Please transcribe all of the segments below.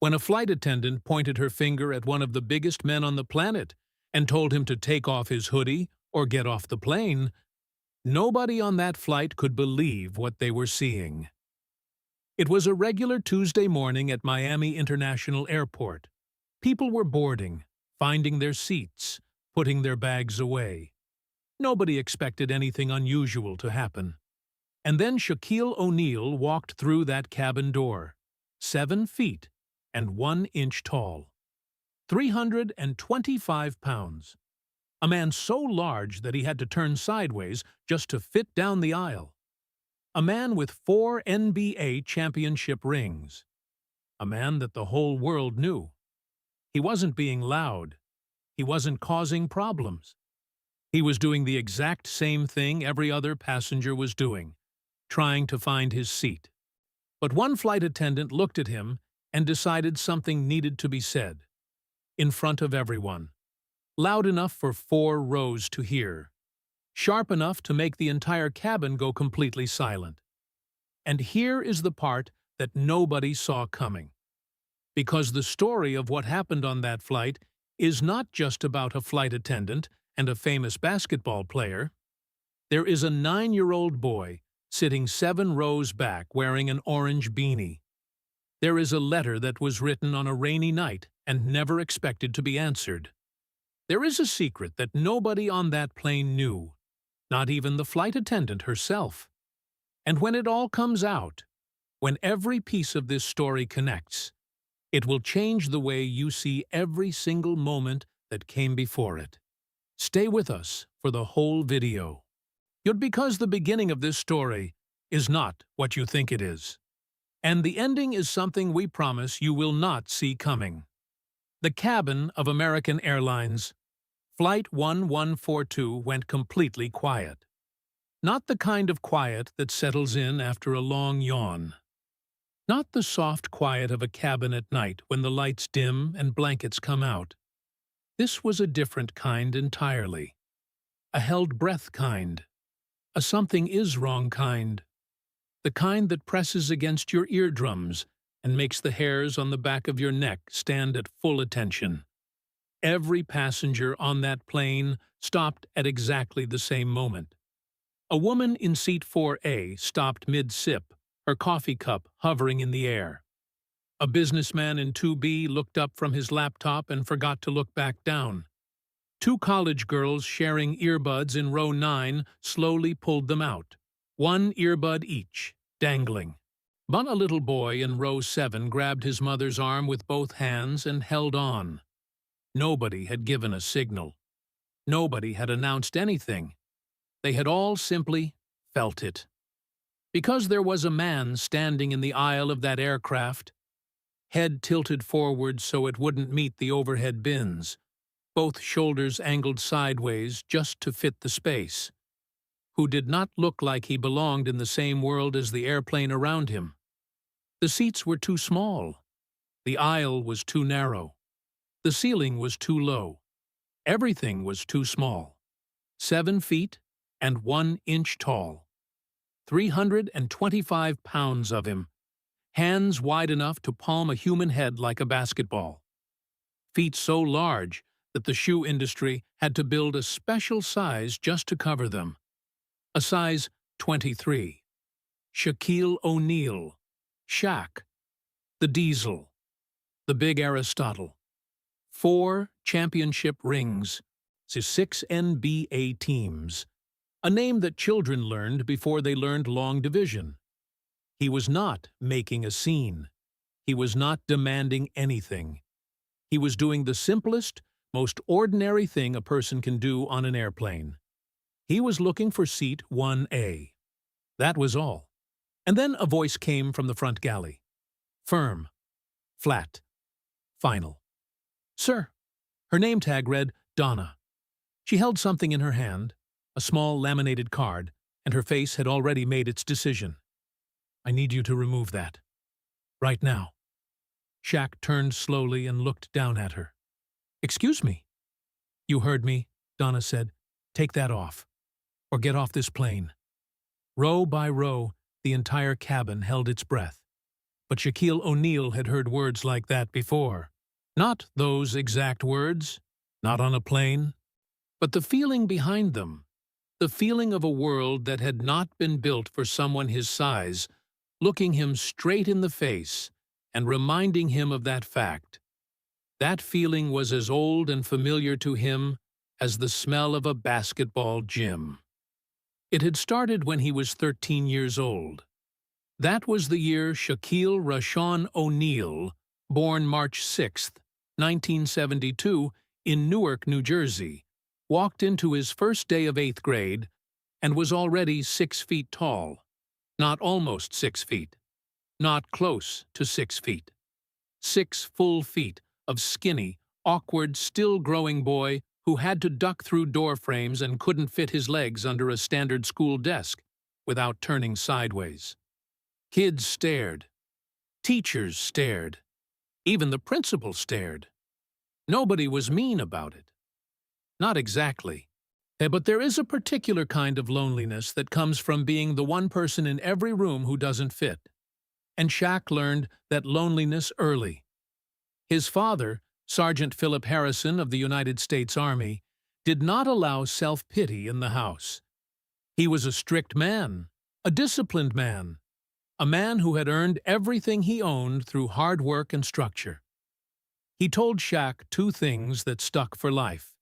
when a flight attendant pointed her finger at one of the biggest men on the planet and told him to take off his hoodie or get off the plane, nobody on that flight could believe what they were seeing. It was a regular Tuesday morning at Miami International Airport. People were boarding, finding their seats, putting their bags away. Nobody expected anything unusual to happen. And then Shaquille O'Neal walked through that cabin door, 7 feet and 1 inch tall. 325 pounds. A man so large that he had to turn sideways just to fit down the aisle. A man with 4 NBA championship rings. A man that the whole world knew. He wasn't being loud. He wasn't causing problems. He was doing the exact same thing every other passenger was doing, trying to find his seat. But one flight attendant looked at him and decided something needed to be said. In front of everyone. Loud enough for 4 rows to hear. Sharp enough to make the entire cabin go completely silent. And here is the part that nobody saw coming. Because the story of what happened on that flight is not just about a flight attendant and a famous basketball player. There is a 9-year-old boy sitting 7 rows back wearing an orange beanie. There is a letter that was written on a rainy night and never expected to be answered. There is a secret that nobody on that plane knew, not even the flight attendant herself. And when it all comes out, when every piece of this story connects, it will change the way you see every single moment that came before it. Stay with us for the whole video. Because the beginning of this story is not what you think it is. And the ending is something we promise you will not see coming. The cabin of American Airlines. Flight 1142 went completely quiet. Not the kind of quiet that settles in after a long yawn. Not the soft quiet of a cabin at night when the lights dim and blankets come out. This was a different kind entirely. A held breath kind. A something is wrong kind. The kind that presses against your eardrums and makes the hairs on the back of your neck stand at full attention. Every passenger on that plane stopped at exactly the same moment. A woman in seat 4A stopped mid-sip, her coffee cup hovering in the air. A businessman in 2B looked up from his laptop and forgot to look back down. 2 college girls sharing earbuds in row 9 slowly pulled them out, 1 earbud each, dangling. But a little boy in row 7 grabbed his mother's arm with both hands and held on. Nobody had given a signal. Nobody had announced anything. They had all simply felt it. Because there was a man standing in the aisle of that aircraft, head tilted forward so it wouldn't meet the overhead bins, both shoulders angled sideways just to fit the space, who did not look like he belonged in the same world as the airplane around him. The seats were too small. The aisle was too narrow. The ceiling was too low. Everything was too small. 7 feet and 1 inch tall. 325 pounds of him. Hands wide enough to palm a human head like a basketball. Feet so large that the shoe industry had to build a special size just to cover them. A size 23. Shaquille O'Neal. Shaq. The Diesel. The Big Aristotle. 4 championship rings. 6 NBA teams. A name that children learned before they learned long division. He was not making a scene. He was not demanding anything. He was doing the simplest, most ordinary thing a person can do on an airplane. He was looking for seat 1A. That was all. And then a voice came from the front galley. Firm. Flat. Final. Sir. Her name tag read Donna. She held something in her hand, a small laminated card, and her face had already made its decision. I need you to remove that. Right now. Shaq turned slowly and looked down at her. Excuse me. You heard me, Donna said. Take that off. Or get off this plane. Row by row, the entire cabin held its breath. But Shaquille O'Neal had heard words like that before. Not those exact words, not on a plane, but the feeling behind them, the feeling of a world that had not been built for someone his size, looking him straight in the face and reminding him of that fact. That feeling was as old and familiar to him as the smell of a basketball gym. It had started when he was 13 years old. That was the year Shaquille Rashawn O'Neal, born March 6, 1972, in Newark, New Jersey, walked into his first day of 8th grade and was already 6 feet tall. Not almost 6 feet. Not close to 6 feet. 6 full feet of skinny, awkward, still-growing boy who had to duck through door frames and couldn't fit his legs under a standard school desk without turning sideways. Kids stared. Teachers stared. Even the principal stared. Nobody was mean about it. Not exactly. But there is a particular kind of loneliness that comes from being the one person in every room who doesn't fit. And Shaq learned that loneliness early. His father, Sergeant Philip Harrison of the United States Army, did not allow self-pity in the house. He was a strict man, a disciplined man, a man who had earned everything he owned through hard work and structure. He told Shaq 2 things that stuck for life.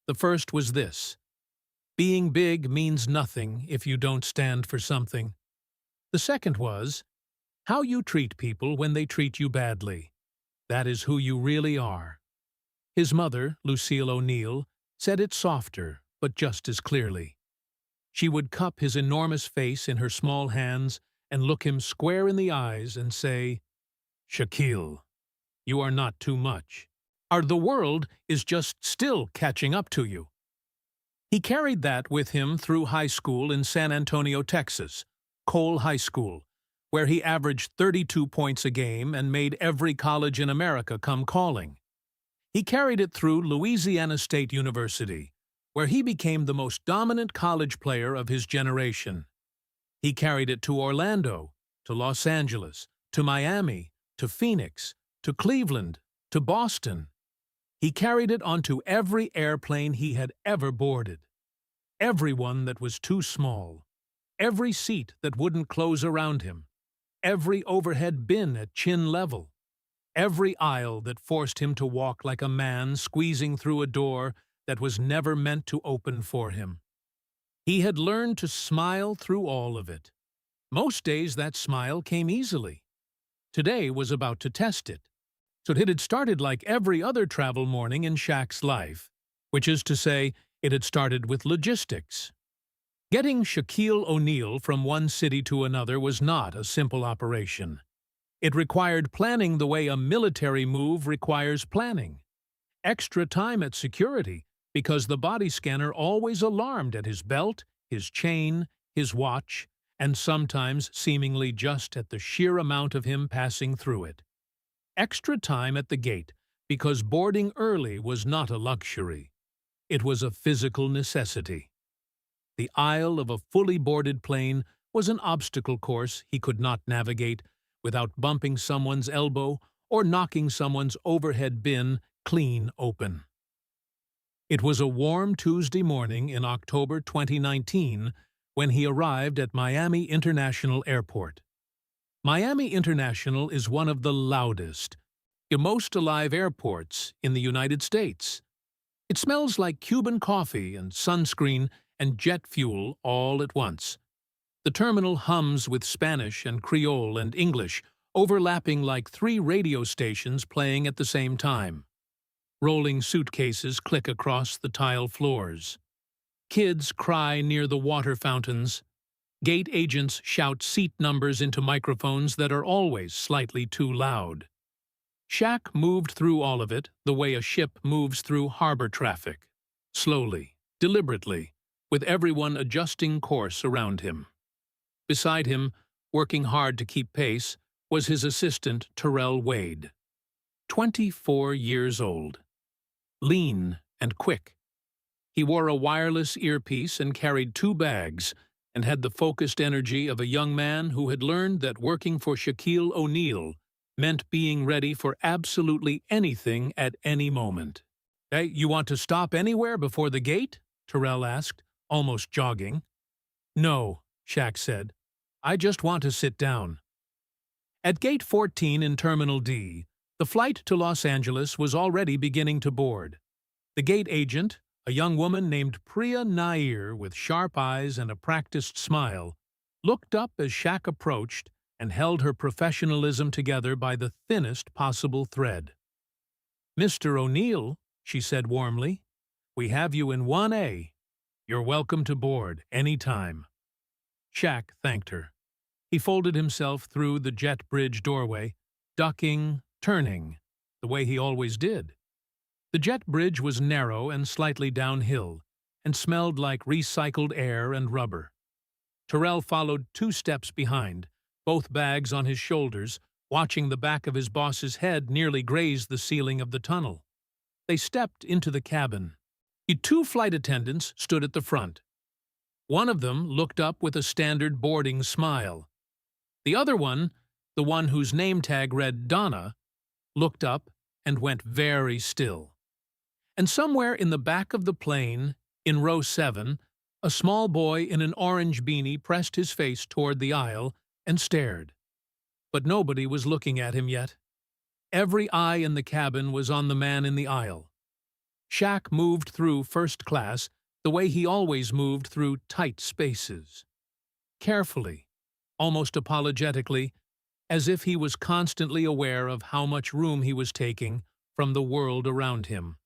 The first was this: being big means nothing if you don't stand for something. The second was, how you treat people when they treat you badly. That is who you really are. His mother, Lucille O'Neal, said it softer, but just as clearly. She would cup his enormous face in her small hands and look him square in the eyes and say, "Shaquille, you are not too much. The world is just still catching up to you." He carried that with him through high school in San Antonio, Texas, Cole High School, where he averaged 32 points a game and made every college in America come calling. He carried it through Louisiana State University, where he became the most dominant college player of his generation. He carried it to Orlando, to Los Angeles, to Miami, to Phoenix, to Cleveland, to Boston. He carried it onto every airplane he had ever boarded. Every one that was too small. Every seat that wouldn't close around him. Every overhead bin at chin level. Every aisle that forced him to walk like a man squeezing through a door that was never meant to open for him. He had learned to smile through all of it. Most days that smile came easily. Today was about to test it. So it had started like every other travel morning in Shaq's life, which is to say, it had started with logistics. Getting Shaquille O'Neal from one city to another was not a simple operation. It required planning the way a military move requires planning. Extra time at security, because the body scanner always alarmed at his belt, his chain, his watch, and sometimes seemingly just at the sheer amount of him passing through it. Extra time at the gate, because boarding early was not a luxury. It was a physical necessity. The aisle of a fully boarded plane was an obstacle course he could not navigate without bumping someone's elbow or knocking someone's overhead bin clean open. It was a warm Tuesday morning in October 2019 when he arrived at Miami International Airport. Miami International is one of the loudest, most alive airports in the United States. It smells like Cuban coffee and sunscreen and jet fuel all at once. The terminal hums with Spanish and Creole and English, overlapping like 3 radio stations playing at the same time. Rolling suitcases click across the tile floors. Kids cry near the water fountains. Gate agents shout seat numbers into microphones that are always slightly too loud. Shaq moved through all of it the way a ship moves through harbor traffic. Slowly, deliberately, with everyone adjusting course around him. Beside him, working hard to keep pace, was his assistant Terrell Wade. 24 years old. Lean and quick. He wore a wireless earpiece and carried 2 bags, and had the focused energy of a young man who had learned that working for Shaquille O'Neal meant being ready for absolutely anything at any moment. "Hey, you want to stop anywhere before the gate?" Terrell asked, almost jogging. "No," Shaq said. "I just want to sit down." At Gate 14 in Terminal D, the flight to Los Angeles was already beginning to board. The gate agent, a young woman named Priya Nair with sharp eyes and a practiced smile, looked up as Shaq approached and held her professionalism together by the thinnest possible thread. "Mr. O'Neal," she said warmly, "we have you in 1A. You're welcome to board any time." Shaq thanked her. He folded himself through the jet bridge doorway, ducking, turning, the way he always did. The jet bridge was narrow and slightly downhill, and smelled like recycled air and rubber. Terrell followed 2 steps behind, both bags on his shoulders, watching the back of his boss's head nearly graze the ceiling of the tunnel. They stepped into the cabin. 2 flight attendants stood at the front. One of them looked up with a standard boarding smile. The other one, the one whose name tag read Donna, looked up and went very still. And somewhere in the back of the plane, in row 7, a small boy in an orange beanie pressed his face toward the aisle and stared. But nobody was looking at him yet. Every eye in the cabin was on the man in the aisle. Shaq moved through first class the way he always moved through tight spaces. Carefully, almost apologetically, as if he was constantly aware of how much room he was taking from the world around him.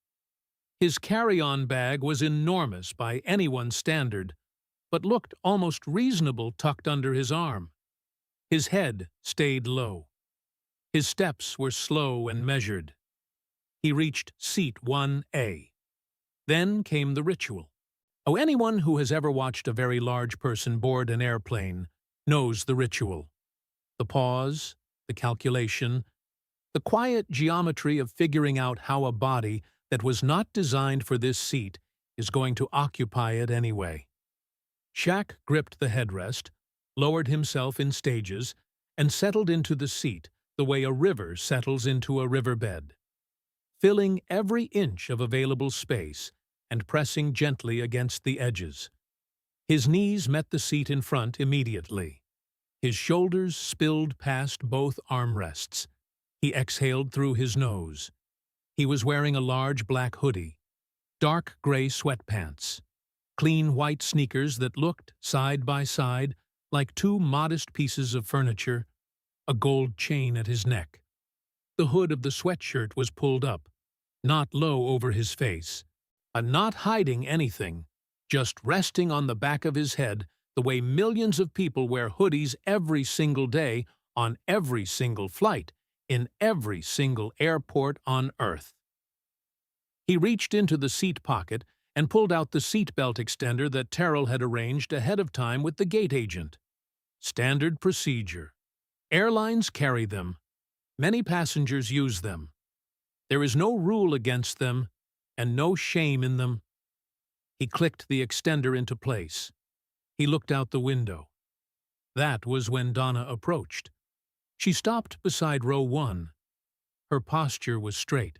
His carry-on bag was enormous by anyone's standard, but looked almost reasonable tucked under his arm. His head stayed low. His steps were slow and measured. He reached seat 1A. Then came the ritual. Oh, anyone who has ever watched a very large person board an airplane knows the ritual. The pause, the calculation, the quiet geometry of figuring out how a body that was not designed for this seat is going to occupy it anyway. Shaq gripped the headrest, lowered himself in stages, and settled into the seat the way a river settles into a riverbed, filling every inch of available space and pressing gently against the edges. His knees met the seat in front immediately. His shoulders spilled past both armrests. He exhaled through his nose. He was wearing a large black hoodie, dark gray sweatpants, clean white sneakers that looked, side by side, like 2 modest pieces of furniture, a gold chain at his neck. The hood of the sweatshirt was pulled up, not low over his face, not hiding anything, just resting on the back of his head the way millions of people wear hoodies every single day on every single flight, in every single airport on Earth. He reached into the seat pocket and pulled out the seatbelt extender that Terrell had arranged ahead of time with the gate agent. Standard procedure. Airlines carry them. Many passengers use them. There is no rule against them, and no shame in them. He clicked the extender into place. He looked out the window. That was when Donna approached. She stopped beside row 1. Her posture was straight.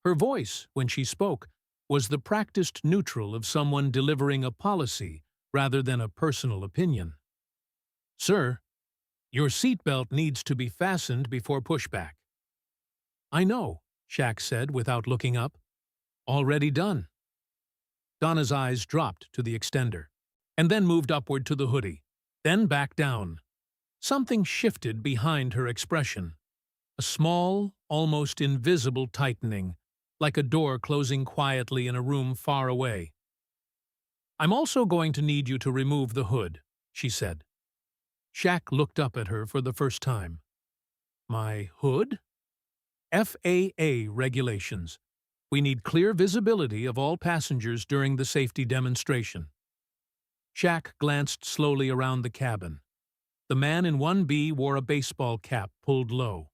Her voice, when she spoke, was the practiced neutral of someone delivering a policy rather than a personal opinion. "Sir, your seatbelt needs to be fastened before pushback." "I know," Shaq said without looking up. "Already done." Donna's eyes dropped to the extender, and then moved upward to the hoodie, then back down. Something shifted behind her expression. A small, almost invisible tightening, like a door closing quietly in a room far away. "I'm also going to need you to remove the hood," she said. Shaq looked up at her for the first time. "My hood?" "FAA regulations. We need clear visibility of all passengers during the safety demonstration." Shaq glanced slowly around the cabin. The man in 1B wore a baseball cap pulled low.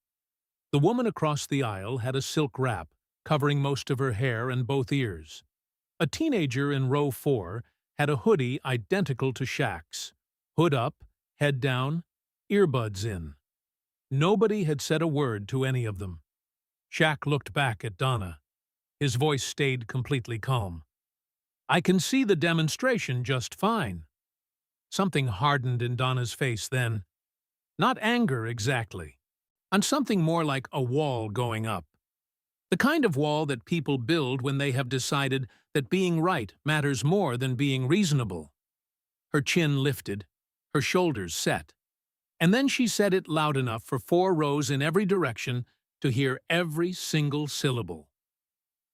The woman across the aisle had a silk wrap, covering most of her hair and both ears. A teenager in row 4 had a hoodie identical to Shaq's. Hood up, head down, earbuds in. Nobody had said a word to any of them. Shaq looked back at Donna. His voice stayed completely calm. "I can see the demonstration just fine." Something hardened in Donna's face then. Not anger exactly, and something more like a wall going up. The kind of wall that people build when they have decided that being right matters more than being reasonable. Her chin lifted, her shoulders set, and then she said it loud enough for 4 rows in every direction to hear every single syllable.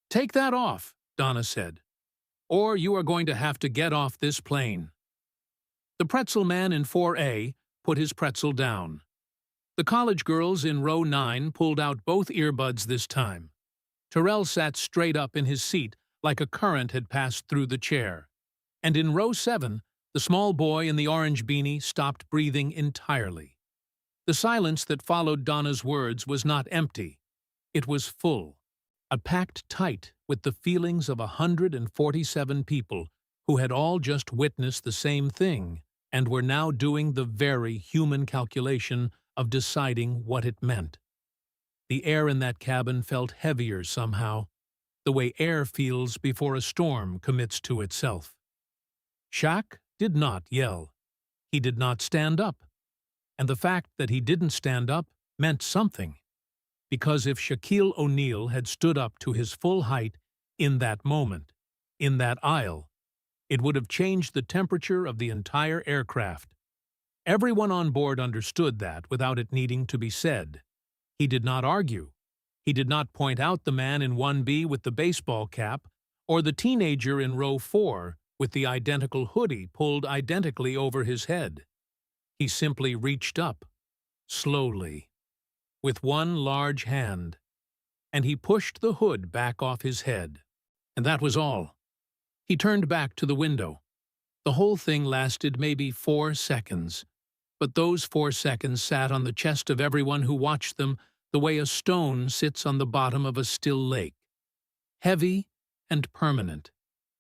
"Take that off," Donna said, "or you are going to have to get off this plane." The pretzel man in 4A put his pretzel down. The college girls in row 9 pulled out both earbuds this time. Terrell sat straight up in his seat like a current had passed through the chair. And in row 7, the small boy in the orange beanie stopped breathing entirely. The silence that followed Donna's words was not empty. It was full. Packed tight with the feelings of 147 people who had all just witnessed the same thing and were now doing the very human calculation of deciding what it meant. The air in that cabin felt heavier somehow, the way air feels before a storm commits to itself. Shaq did not yell. He did not stand up. And the fact that he didn't stand up meant something. Because if Shaquille O'Neal had stood up to his full height in that moment, in that aisle, it would have changed the temperature of the entire aircraft. Everyone on board understood that without it needing to be said. He did not argue. He did not point out the man in 1B with the baseball cap or the teenager in row 4 with the identical hoodie pulled identically over his head. He simply reached up, slowly, with one large hand, and he pushed the hood back off his head. And that was all. He turned back to the window. The whole thing lasted maybe 4 seconds, but those 4 seconds sat on the chest of everyone who watched them the way a stone sits on the bottom of a still lake, heavy and permanent,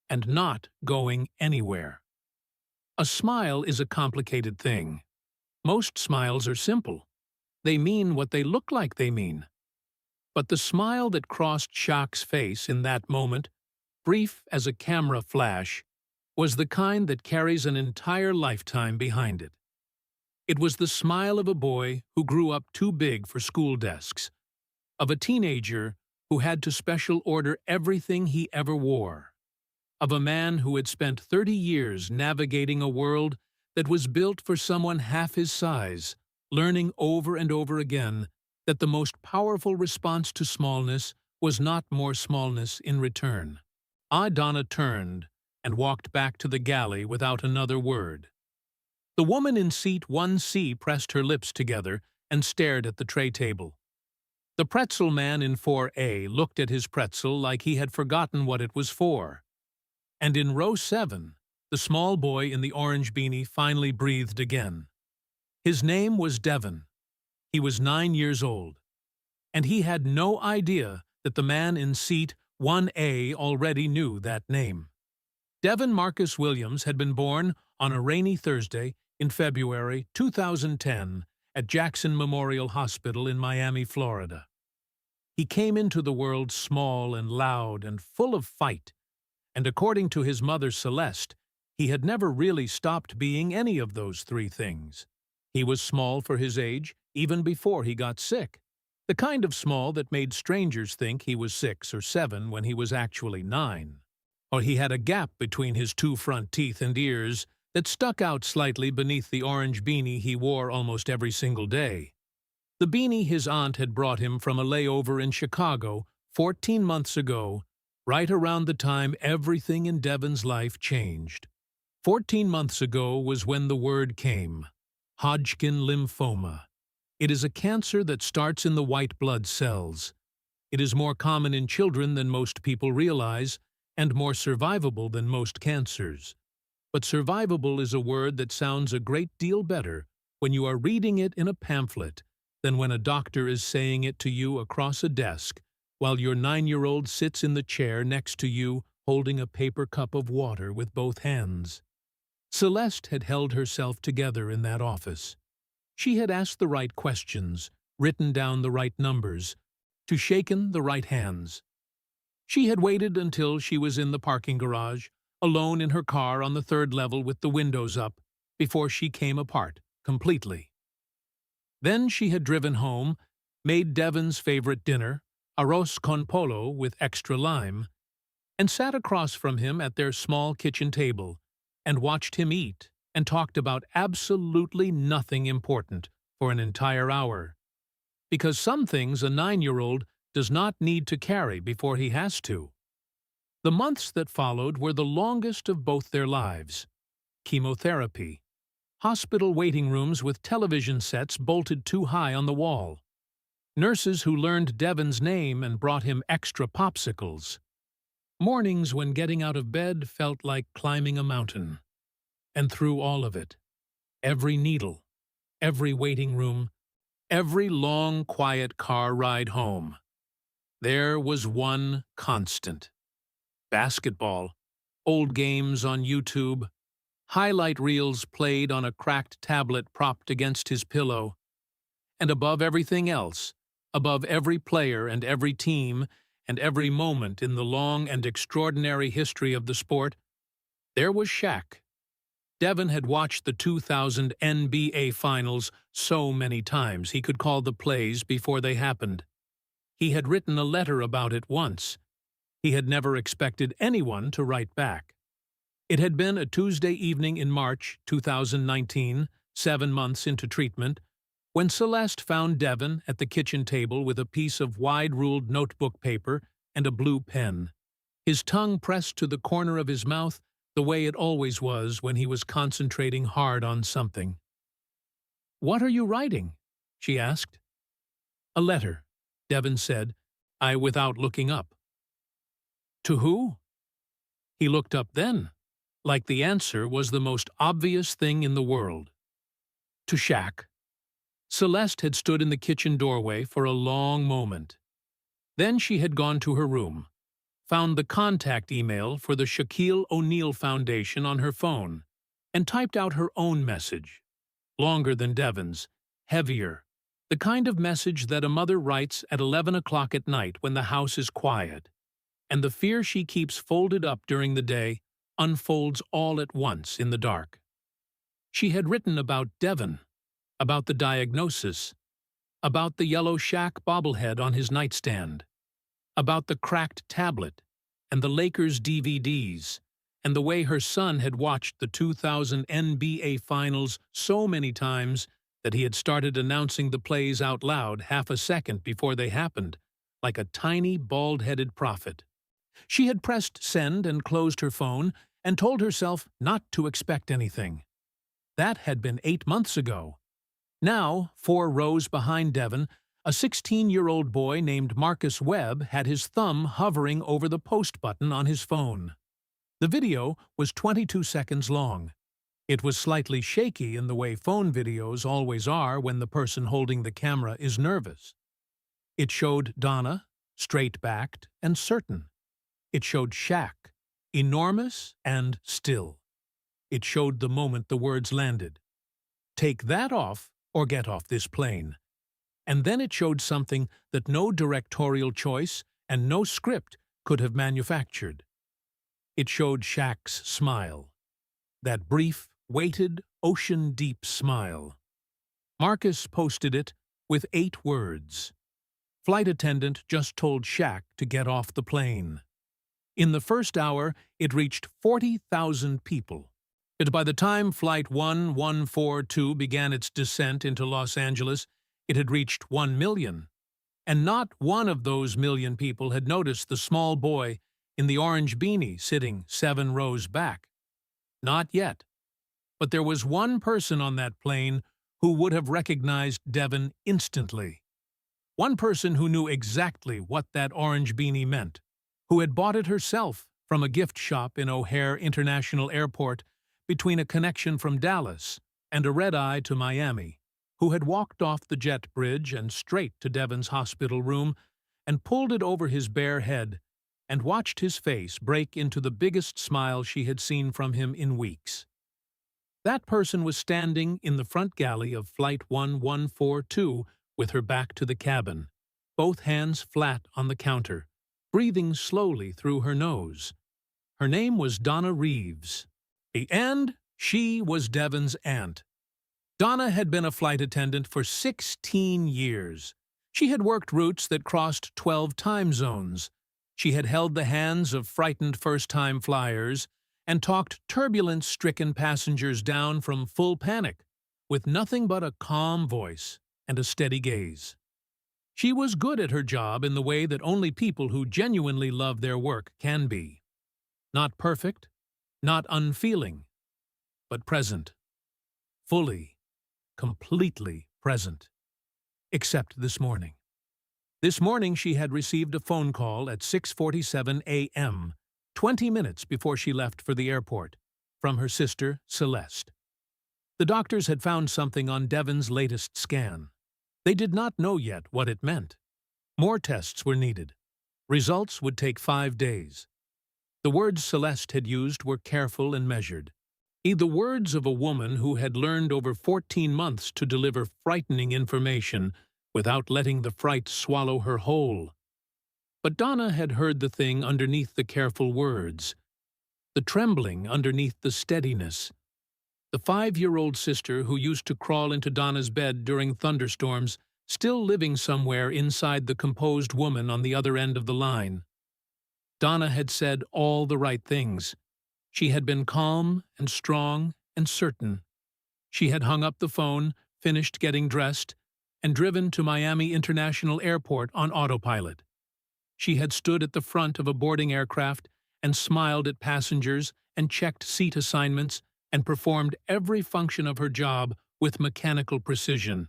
and not going anywhere. A smile is a complicated thing. Most smiles are simple. They mean what they look like they mean. But the smile that crossed Shaq's face in that moment, brief as a camera flash, was the kind that carries an entire lifetime behind it. It was the smile of a boy who grew up too big for school desks, of a teenager who had to special order everything he ever wore, of a man who had spent 30 years navigating a world that was built for someone half his size, learning over and over again that the most powerful response to smallness was not more smallness in return. Donna turned and walked back to the galley without another word. The woman in seat 1C pressed her lips together and stared at the tray table. The pretzel man in 4A looked at his pretzel like he had forgotten what it was for. And in row 7, the small boy in the orange beanie finally breathed again. His name was Devon. He was 9 years old. And he had no idea that the man in seat 1A already knew that name. Devon Marcus Williams had been born on a rainy Thursday in February 2010 at Jackson Memorial Hospital in Miami, Florida. He came into the world small and loud and full of fight, and according to his mother Celeste, he had never really stopped being any of those 3 things. He was small for his age even before he got sick, the kind of small that made strangers think he was 6 or 7 when he was actually 9. Or he had a gap between his 2 front teeth and ears that stuck out slightly beneath the orange beanie he wore almost every single day. The beanie his aunt had brought him from a layover in Chicago 14 months ago, right around the time everything in Devon's life changed. 14 months ago was when the word came: Hodgkin lymphoma. It is a cancer that starts in the white blood cells. It is more common in children than most people realize, and more survivable than most cancers. But survivable is a word that sounds a great deal better when you are reading it in a pamphlet than when a doctor is saying it to you across a desk while your 9-year-old sits in the chair next to you holding a paper cup of water with both hands. Celeste had held herself together in that office. She had asked the right questions, written down the right numbers, to shaken the right hands. She had waited until she was in the parking garage, alone in her car on the third level with the windows up, before she came apart completely. Then she had driven home, made Devon's favorite dinner, arroz con pollo with extra lime, and sat across from him at their small kitchen table, and watched him eat and talked about absolutely nothing important for an entire hour. Because some things a 9-year-old does not need to carry before he has to. The months that followed were the longest of both their lives. Chemotherapy, hospital waiting rooms with television sets bolted too high on the wall, nurses who learned Devon's name and brought him extra popsicles, mornings when getting out of bed felt like climbing a mountain. And through all of it, every needle, every waiting room, every long, quiet car ride home, there was one constant. Basketball, old games on YouTube, highlight reels played on a cracked tablet propped against his pillow, and above everything else, above every player and every team and every moment in the long and extraordinary history of the sport, there was Shaq. Devon had watched the 2000 NBA Finals so many times he could call the plays before they happened. He had written a letter about it once. He had never expected anyone to write back. It had been a Tuesday evening in March 2019, 7 months into treatment, when Celeste found Devon at the kitchen table with a piece of wide-ruled notebook paper and a blue pen, his tongue pressed to the corner of his mouth the way it always was when he was concentrating hard on something. "What are you writing?" she asked. "A letter," Devon said, without looking up. "To who?" He looked up then, like the answer was the most obvious thing in the world. To Shaq. Celeste had stood in the kitchen doorway for a long moment. Then she had gone to her room, found the contact email for the Shaquille O'Neal Foundation on her phone, and typed out her own message. Longer than Devon's, heavier, the kind of message that a mother writes at 11 o'clock at night when the house is quiet, and the fear she keeps folded up during the day unfolds all at once in the dark. She had written about Devon, about the diagnosis, about the yellow Shaq bobblehead on his nightstand, about the cracked tablet and the Lakers DVDs, and the way her son had watched the 2000 NBA Finals so many times that he had started announcing the plays out loud half a second before they happened, like a tiny, bald-headed prophet. She had pressed send and closed her phone and told herself not to expect anything. That had been 8 months ago. Now, 4 rows behind Devon, a 16-year-old boy named Marcus Webb had his thumb hovering over the post button on his phone. The video was 22 seconds long. It was slightly shaky in the way phone videos always are when the person holding the camera is nervous. It showed Donna, straight-backed and certain. It showed Shaq, enormous and still. It showed the moment the words landed. "Take that off or get off this plane." And then it showed something that no directorial choice and no script could have manufactured. It showed Shaq's smile. That brief, weighted, ocean-deep smile. Marcus posted it with 8 words. Flight attendant just told Shaq to get off the plane. In the first hour, it reached 40,000 people. But by the time Flight 1142 began its descent into Los Angeles, it had reached 1 million. And not one of those million people had noticed the small boy in the orange beanie sitting 7 rows back. Not yet. But there was one person on that plane who would have recognized Devon instantly. One person who knew exactly what that orange beanie meant, who had bought it herself from a gift shop in O'Hare International Airport between a connection from Dallas and a red-eye to Miami, who had walked off the jet bridge and straight to Devon's hospital room and pulled it over his bare head and watched his face break into the biggest smile she had seen from him in weeks. That person was standing in the front galley of Flight 1142 with her back to the cabin, both hands flat on the counter, breathing slowly through her nose. Her name was Donna Reeves, and she was Devon's aunt. Donna had been a flight attendant for 16 years. She had worked routes that crossed 12 time zones. She had held the hands of frightened first-time flyers and talked turbulence-stricken passengers down from full panic, with nothing but a calm voice and a steady gaze. She was good at her job in the way that only people who genuinely love their work can be. Not perfect, not unfeeling, but present. Fully, completely present. Except this morning. This morning she had received a phone call at 6:47 a.m., 20 minutes before she left for the airport, from her sister, Celeste. The doctors had found something on Devon's latest scan. They did not know yet what it meant. More tests were needed. Results would take 5 days. The words Celeste had used were careful and measured. The words of a woman who had learned over 14 months to deliver frightening information without letting the fright swallow her whole. But Donna had heard the thing underneath the careful words, the trembling underneath the steadiness. The 5-year-old sister who used to crawl into Donna's bed during thunderstorms, still living somewhere inside the composed woman on the other end of the line. Donna had said all the right things. She had been calm and strong and certain. She had hung up the phone, finished getting dressed, and driven to Miami International Airport on autopilot. She had stood at the front of a boarding aircraft and smiled at passengers and checked seat assignments and performed every function of her job with mechanical precision.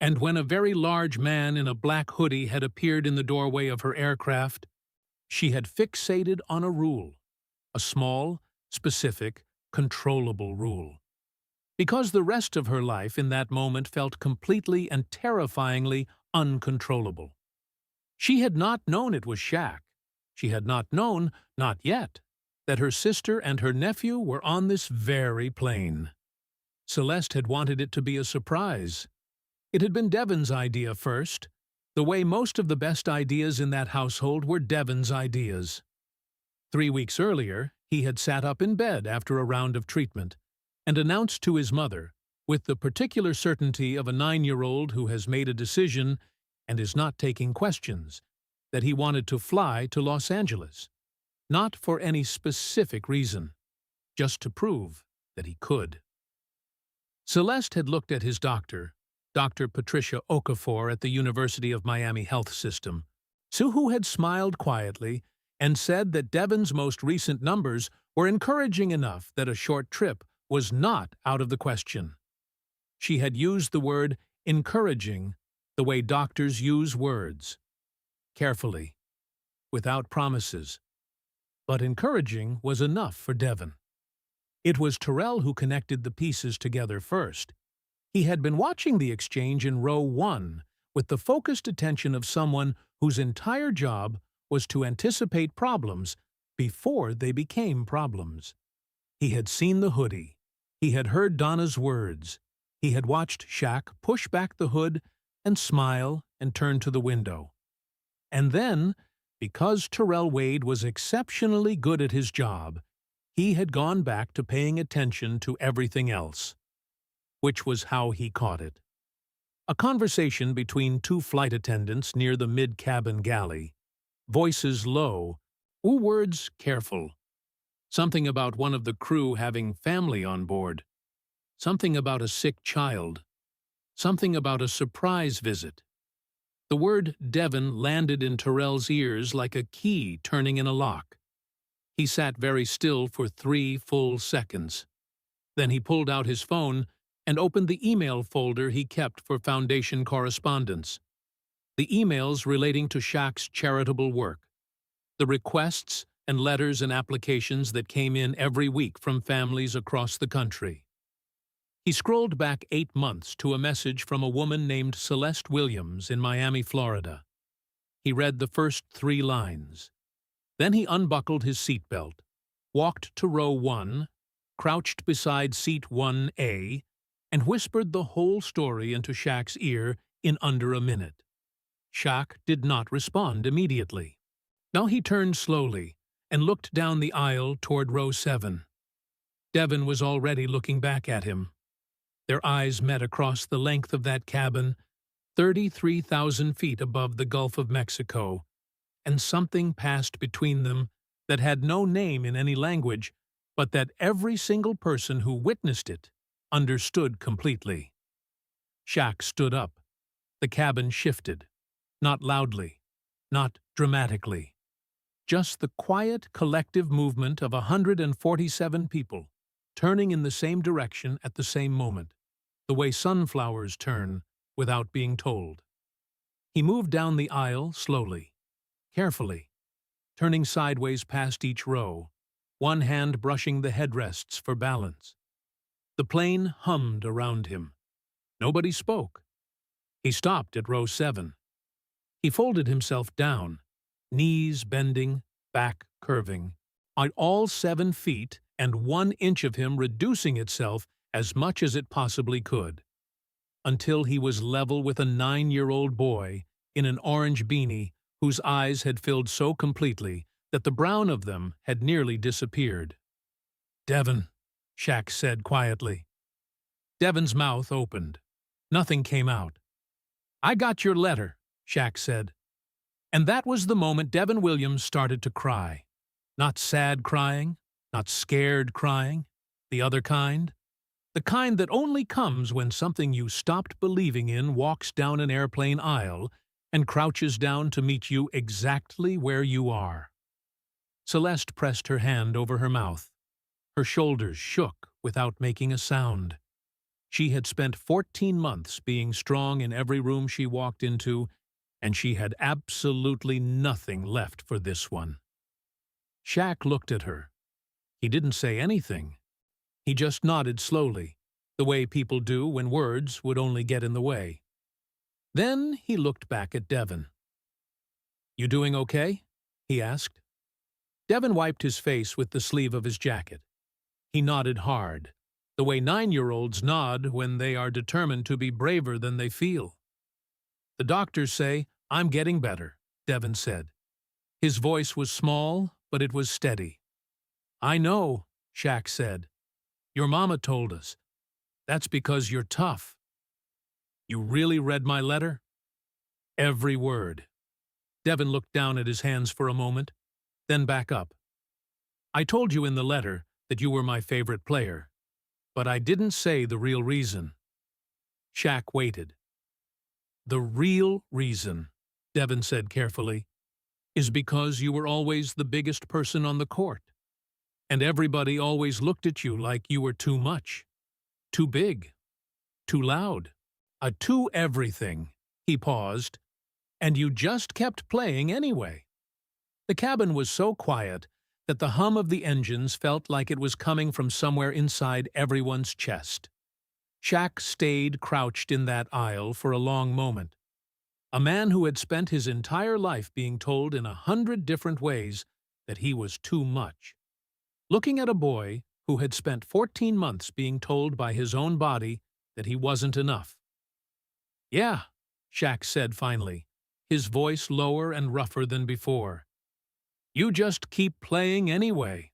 And when a very large man in a black hoodie had appeared in the doorway of her aircraft, she had fixated on a rule, a small, specific, controllable rule. Because the rest of her life in that moment felt completely and terrifyingly uncontrollable. She had not known it was Shaq. She had not known, not yet, that her sister and her nephew were on this very plane. Celeste had wanted it to be a surprise. It had been Devon's idea first, the way most of the best ideas in that household were Devon's ideas. 3 weeks earlier, he had sat up in bed after a round of treatment and announced to his mother, with the particular certainty of a 9-year-old who has made a decision and is not taking questions, that he wanted to fly to Los Angeles. Not for any specific reason, just to prove that he could. Celeste had looked at his doctor, Dr. Patricia Okafor at the University of Miami Health System, who had smiled quietly and said that Devon's most recent numbers were encouraging enough that a short trip was not out of the question. She had used the word encouraging the way doctors use words, carefully, without promises. But encouraging was enough for Devon. It was Terrell who connected the pieces together first. He had been watching the exchange in row 1 with the focused attention of someone whose entire job was to anticipate problems before they became problems. He had seen the hoodie. He had heard Donna's words. He had watched Shaq push back the hood and smile and turn to the window. And then, because Terrell Wade was exceptionally good at his job, he had gone back to paying attention to everything else, which was how he caught it. A conversation between 2 flight attendants near the mid-cabin galley, voices low, words careful. Something about one of the crew having family on board. Something about a sick child. Something about a surprise visit. The word Devon landed in Terrell's ears like a key turning in a lock. He sat very still for 3 full seconds. Then he pulled out his phone and opened the email folder he kept for Foundation correspondence. The emails relating to Shaq's charitable work. The requests and letters and applications that came in every week from families across the country. He scrolled back 8 months to a message from a woman named Celeste Williams in Miami, Florida. He read the first 3 lines. Then he unbuckled his seatbelt, walked to row 1, crouched beside seat 1A, and whispered the whole story into Shaq's ear in under a minute. Shaq did not respond immediately. Now he turned slowly and looked down the aisle toward row 7. Devon was already looking back at him. Their eyes met across the length of that cabin, 33,000 feet above the Gulf of Mexico, and something passed between them that had no name in any language, but that every single person who witnessed it understood completely. Shaq stood up. The cabin shifted. Not loudly, not dramatically. Just the quiet, collective movement of 147 people, turning in the same direction at the same moment, the way sunflowers turn without being told. He moved down the aisle slowly, carefully, turning sideways past each row, one hand brushing the headrests for balance. The plane hummed around him. Nobody spoke. He stopped at row 7. He folded himself down, knees bending, back curving, on all 7 feet and 1 inch of him reducing itself as much as it possibly could, until he was level with a 9-year-old boy in an orange beanie whose eyes had filled so completely that the brown of them had nearly disappeared. "Devon," Shaq said quietly. Devon's mouth opened. Nothing came out. "I got your letter," Shaq said. And that was the moment Devon Williams started to cry. Not sad crying, not scared crying, the other kind. The kind that only comes when something you stopped believing in walks down an airplane aisle and crouches down to meet you exactly where you are. Celeste pressed her hand over her mouth. Her shoulders shook without making a sound. She had spent 14 months being strong in every room she walked into, and she had absolutely nothing left for this one. Shaq looked at her. He didn't say anything. He just nodded slowly, the way people do when words would only get in the way. Then he looked back at Devon. "You doing okay?" he asked. Devon wiped his face with the sleeve of his jacket. He nodded hard, the way 9-year-olds nod when they are determined to be braver than they feel. "The doctors say I'm getting better," Devon said. His voice was small, but it was steady. "I know," Shaq said. "Your mama told us. That's because you're tough." "You really read my letter?" "Every word." Devon looked down at his hands for a moment, then back up. "I told you in the letter that you were my favorite player, but I didn't say the real reason." Shaq waited. "The real reason," Devon said carefully, "is because you were always the biggest person on the court, and everybody always looked at you like you were too much, too big, too loud, a too everything." He paused. "And you just kept playing anyway." The cabin was so quiet that the hum of the engines felt like it was coming from somewhere inside everyone's chest. Shaq stayed crouched in that aisle for a long moment. A man who had spent his entire life being told in 100 different ways that he was too much. Looking at a boy who had spent 14 months being told by his own body that he wasn't enough. "Yeah," Shaq said finally, his voice lower and rougher than before. "You just keep playing anyway."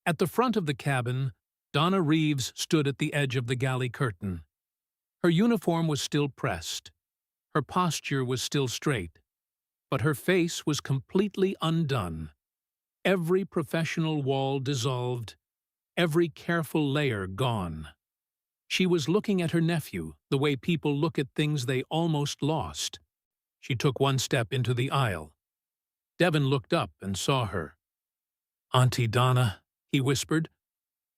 At the front of the cabin, Donna Reeves stood at the edge of the galley curtain. Her uniform was still pressed. Her posture was still straight, but her face was completely undone. Every professional wall dissolved, every careful layer gone. She was looking at her nephew the way people look at things they almost lost. She took one step into the aisle. Devon looked up and saw her. "Auntie Donna," he whispered.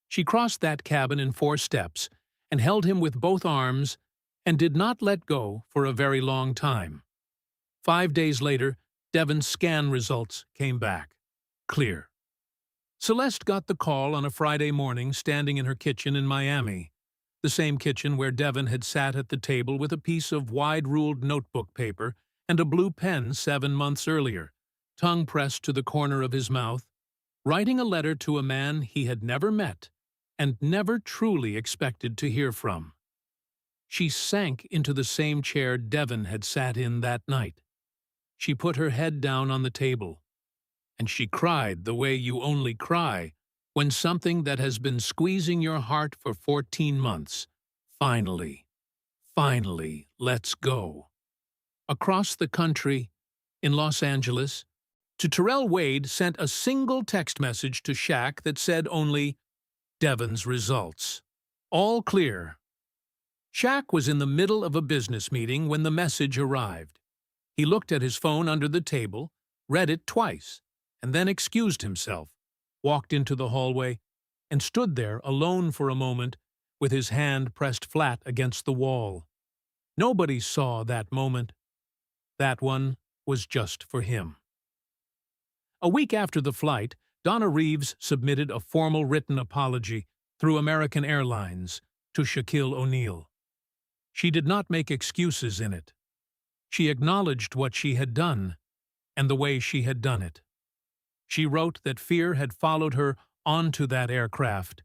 She crossed that cabin in 4 steps and held him with both arms and did not let go for a very long time. 5 days later, Devon's scan results came back. Clear. Celeste got the call on a Friday morning standing in her kitchen in Miami, the same kitchen where Devon had sat at the table with a piece of wide-ruled notebook paper and a blue pen 7 months earlier, tongue pressed to the corner of his mouth, writing a letter to a man he had never met and never truly expected to hear from. She sank into the same chair Devon had sat in that night. She put her head down on the table, and she cried the way you only cry when something that has been squeezing your heart for 14 months finally lets go. Across the country, in Los Angeles, Terrell Wade sent a single text message to Shaq that said only, "Devon's results. All clear." Shaq was in the middle of a business meeting when the message arrived. He looked at his phone under the table, read it twice, and then excused himself, walked into the hallway, and stood there alone for a moment with his hand pressed flat against the wall. Nobody saw that moment. That one was just for him. A week after the flight, Donna Reeves submitted a formal written apology through American Airlines to Shaquille O'Neal. She did not make excuses in it. She acknowledged what she had done and the way she had done it. She wrote that fear had followed her onto that aircraft,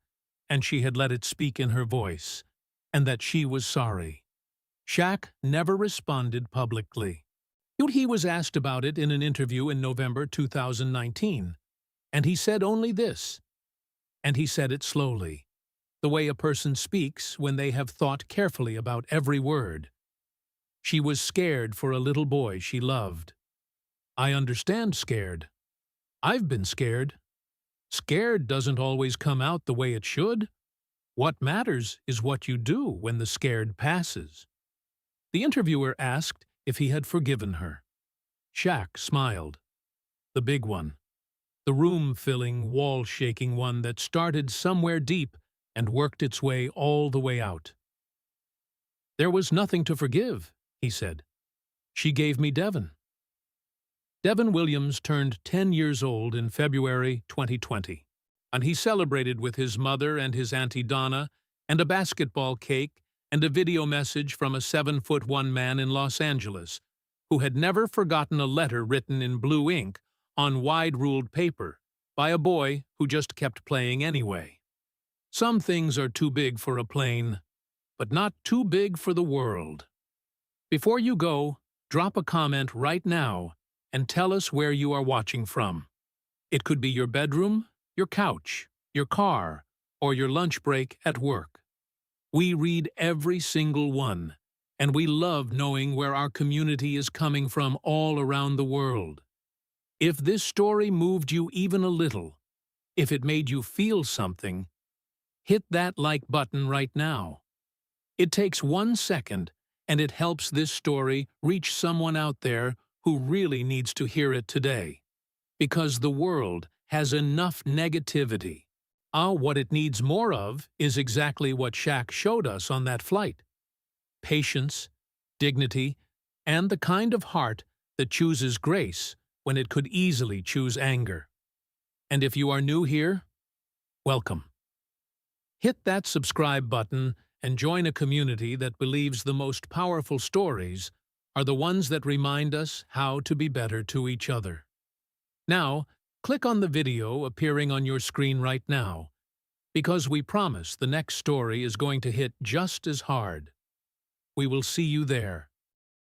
and she had let it speak in her voice, and that she was sorry. Shaq never responded publicly. He was asked about it in an interview in November 2019, and he said only this, and he said it slowly, the way a person speaks when they have thought carefully about every word. She was scared for a little boy she loved. I understand scared. I've been scared. Scared doesn't always come out the way it should. What matters is what you do when the scared passes. The interviewer asked if he had forgiven her. Shaq smiled. The big one. The room-filling, wall-shaking one that started somewhere deep and worked its way all the way out. There was nothing to forgive, he said. She gave me Devon. Devon Williams turned 10 years old in February 2020, and he celebrated with his mother and his Auntie Donna and a basketball cake and a video message from a 7'1" man in Los Angeles who had never forgotten a letter written in blue ink on wide-ruled paper by a boy who just kept playing anyway. Some things are too big for a plane, but not too big for the world. Before you go, drop a comment right now and tell us where you are watching from. It could be your bedroom, your couch, your car, or your lunch break at work. We read every single one, and we love knowing where our community is coming from all around the world. If this story moved you even a little, if it made you feel something, hit that like button right now. It takes 1 second, and it helps this story reach someone out there who really needs to hear it today. Because the world has enough negativity. What it needs more of is exactly what Shaq showed us on that flight. Patience, dignity, and the kind of heart that chooses grace when it could easily choose anger. And if you are new here, welcome. Hit that subscribe button and join a community that believes the most powerful stories are the ones that remind us how to be better to each other. Now, click on the video appearing on your screen right now, because we promise the next story is going to hit just as hard. We will see you there.